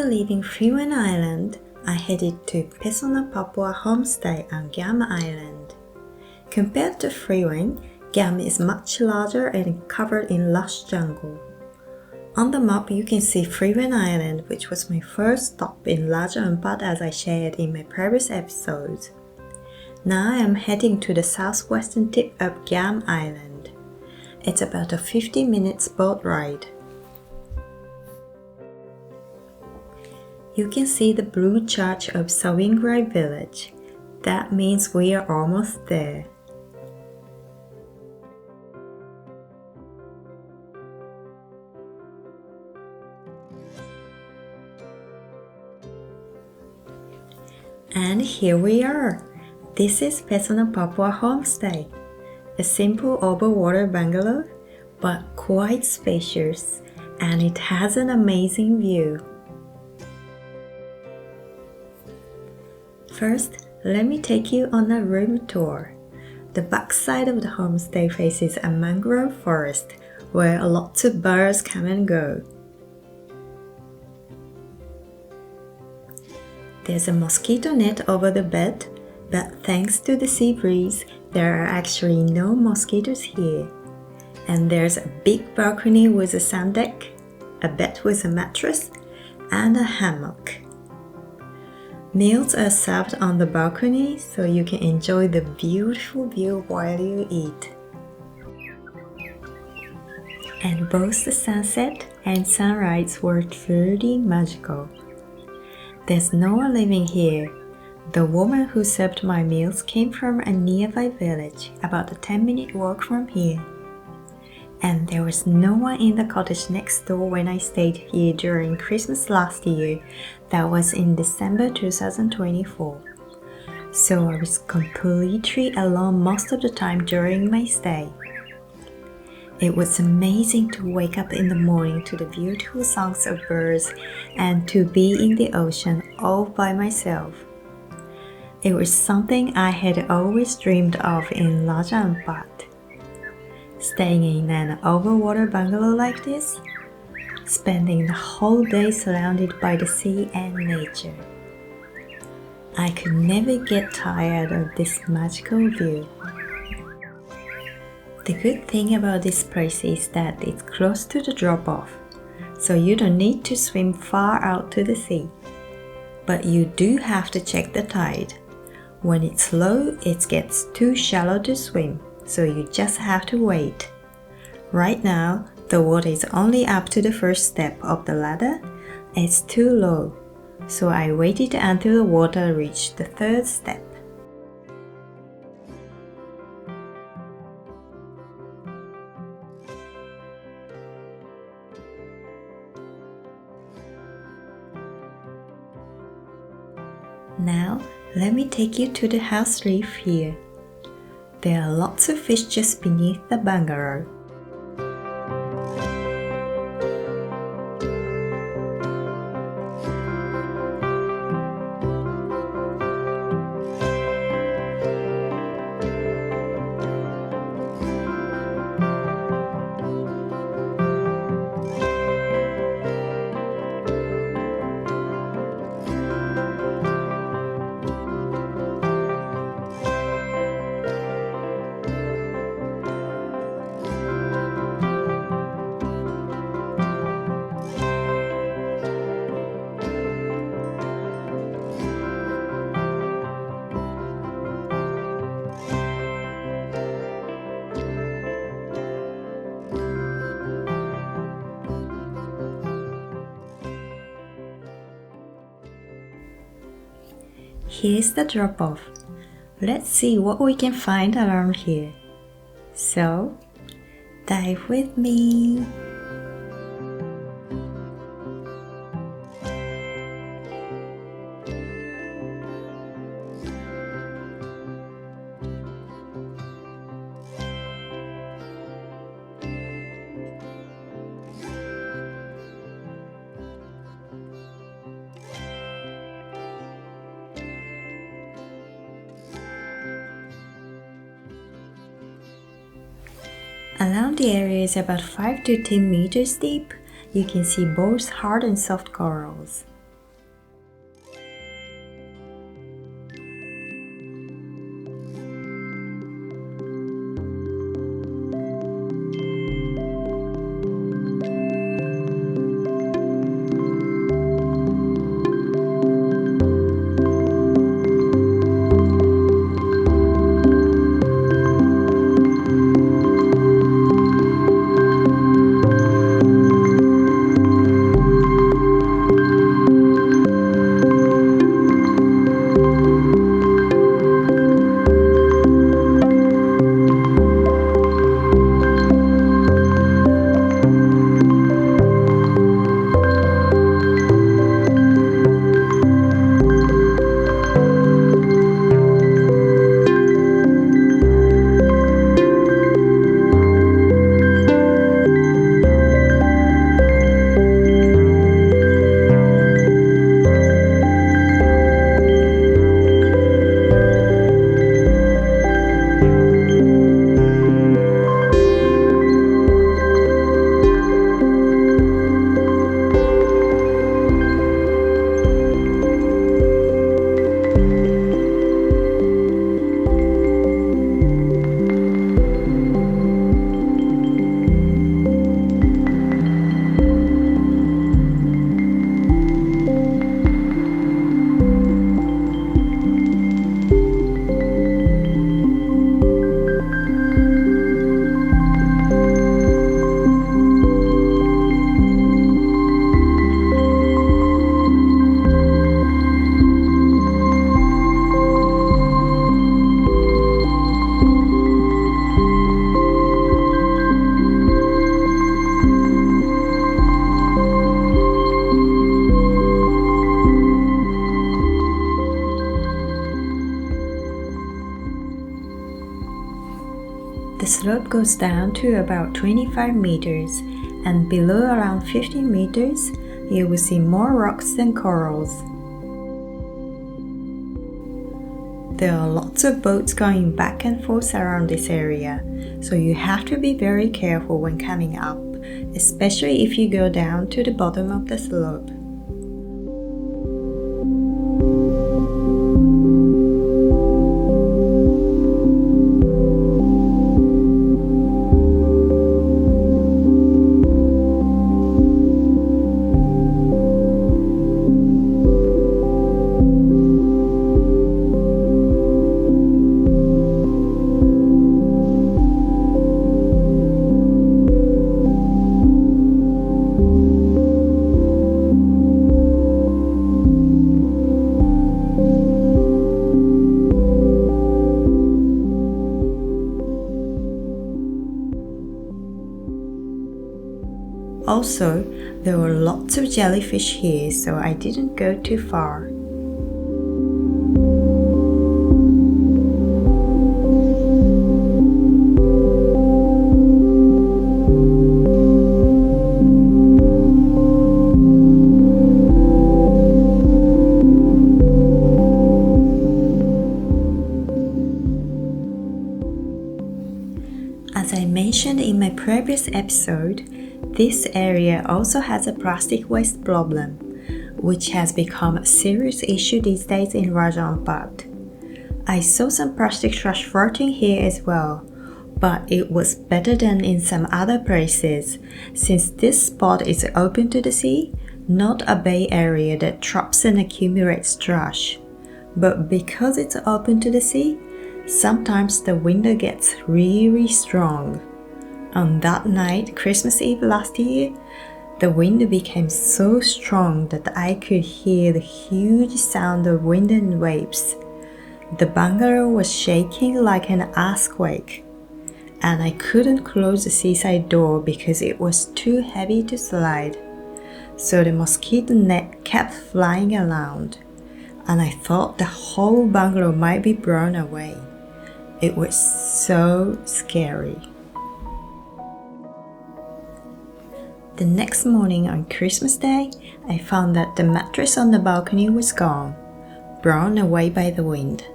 After leaving Friwen Island, I headed to Pesona Papua Homestay on Gam Island. Compared to Friwen, Gam is much larger and covered in lush jungle. On the map you can see Friwen Island, which was my first stop in larger Ampat as I shared in my previous episodes. Now I am heading to the southwestern tip of Gam Island. It's about a 50-minute boat ride. You can see the blue church of Sawinggrai village. That means we are almost there. And here we are. This is Pesona Papua Homestay, a simple overwater bungalow, but quite spacious, and it has an amazing view. First, let me take you on a room tour. The back side of the homestay faces a mangrove forest where lots of birds come and go. There's a mosquito net over the bed, but thanks to the sea breeze, there are actually no mosquitoes here. And there's a big balcony with a sun deck, a bed with a mattress, and a hammock. Meals are served on the balcony so you can enjoy the beautiful view while you eat. And both the sunset and sunrise were truly magical. There's no one living here. The woman who served my meals came from a nearby village, about a 10-minute walk from here. And there was no one in the cottage next door when I stayed here during Christmas last year. That was in December 2024. So I was completely alone most of the time during my stay. It was amazing to wake up in the morning to the beautiful songs of birds and to be in the ocean all by myself. It was something I had always dreamed of in larger Ampat. Staying in an overwater bungalow like this, spending the whole day surrounded by the sea and nature. I could never get tired of this magical view. The good thing about this place is that it's close to the drop-off, so you don't need to swim far out to the sea. But you do have to check the tide. When it's low, it gets too shallow to swim, so you just have to wait. Right now, the water is only up to the first step of the ladder. It's too low, so I waited until the water reached the third step. Now, let me take you to the house reef here. There are lots of fish just beneath the bungalow. Here's the drop-off. Let's see what we can find around here. So, dive with me. Around the area is about 5 to 10 meters deep. You can see both hard and soft corals. The slope goes down to about 25 meters, and below around 15 meters, you will see more rocks than corals. There are lots of boats going back and forth around this area, so you have to be very careful when coming up, especially if you go down to the bottom of the slope. Also, there were lots of jellyfish here, so I didn't go too far. As I mentioned in my previous episode, this area also has a plastic waste problem, which has become a serious issue these days in Raja Ampat. I saw some plastic trash floating here as well, but it was better than in some other places, since this spot is open to the sea, not a bay area that traps and accumulates trash. But because it's open to the sea, sometimes the wind gets really strong. On that night, Christmas Eve last year, the wind became so strong that I could hear the huge sound of wind and waves. The bungalow was shaking like an earthquake, and I couldn't close the seaside door because it was too heavy to slide. So the mosquito net kept flying around, and I thought the whole bungalow might be blown away. It was so scary. The next morning on Christmas Day, I found that the mattress on the balcony was gone, blown away by the wind.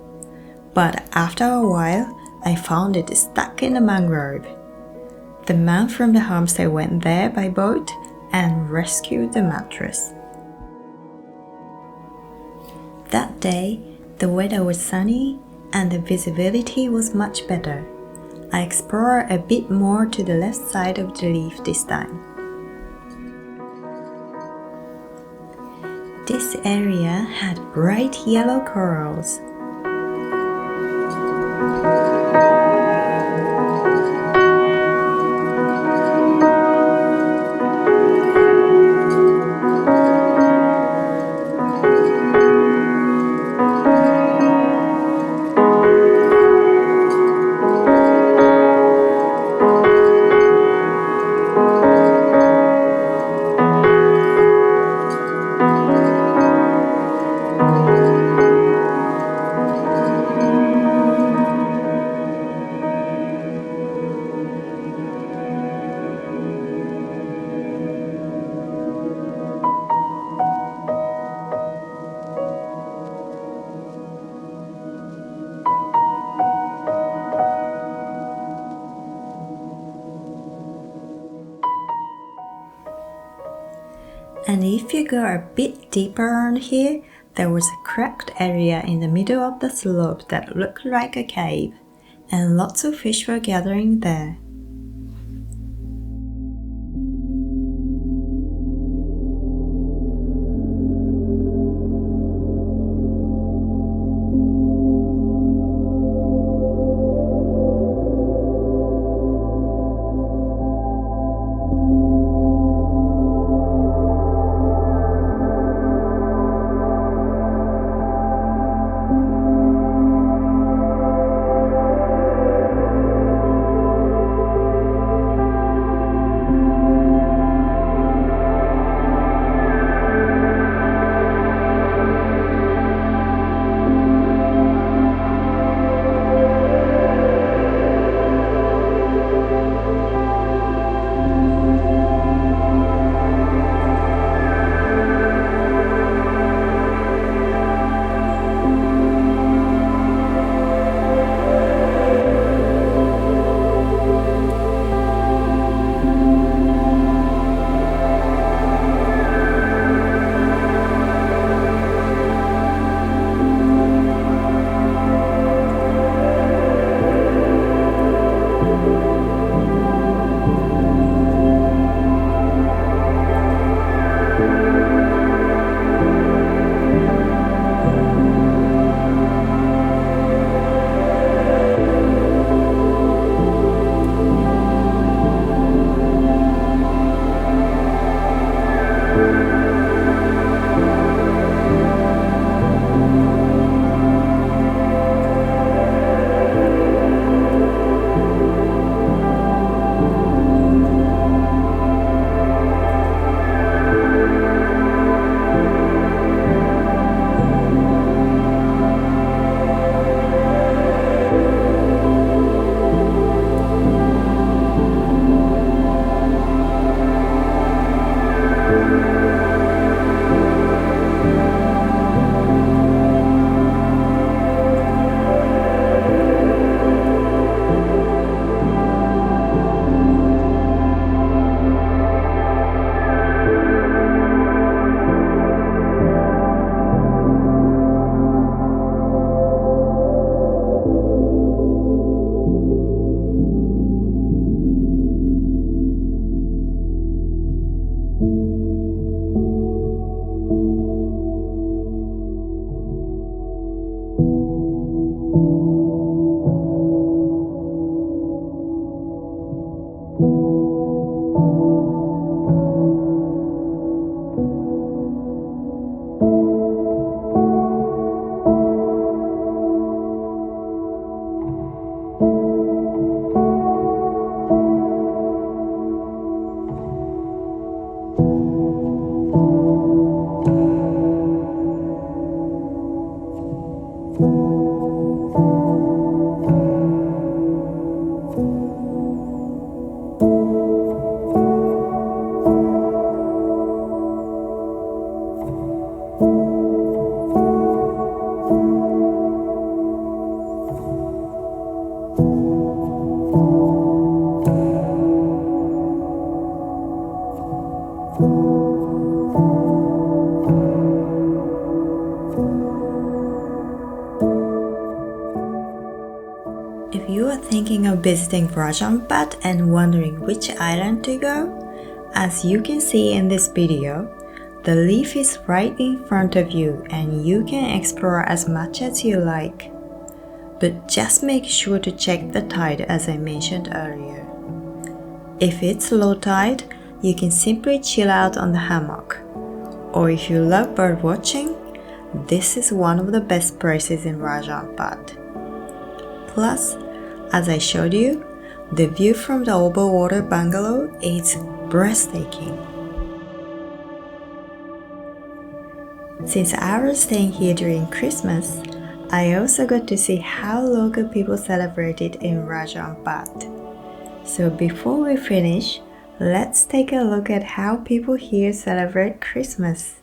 But after a while, I found it stuck in the mangrove. The man from the homestay went there by boat and rescued the mattress. That day, the weather was sunny and the visibility was much better. I explored a bit more to the left side of the reef this time. This area had bright yellow corals. And if you go a bit deeper around here, there was a cracked area in the middle of the slope that looked like a cave, and lots of fish were gathering there. If you are thinking of visiting Ampat and wondering which island to go, as you can see in this video, the Reef is right in front of you and you can explore as much as you like. But just make sure to check the tide as I mentioned earlier. If it's low tide, you can simply chill out on the hammock. Or if you love bird watching, this is one of the best places in Ampat. Plus, as I showed you, the view from the Overwater bungalow is breathtaking. Since I was staying here during Christmas, I also got to see how local people celebrated in Ampat. So before we finish, let's take a look at how people here celebrate Christmas.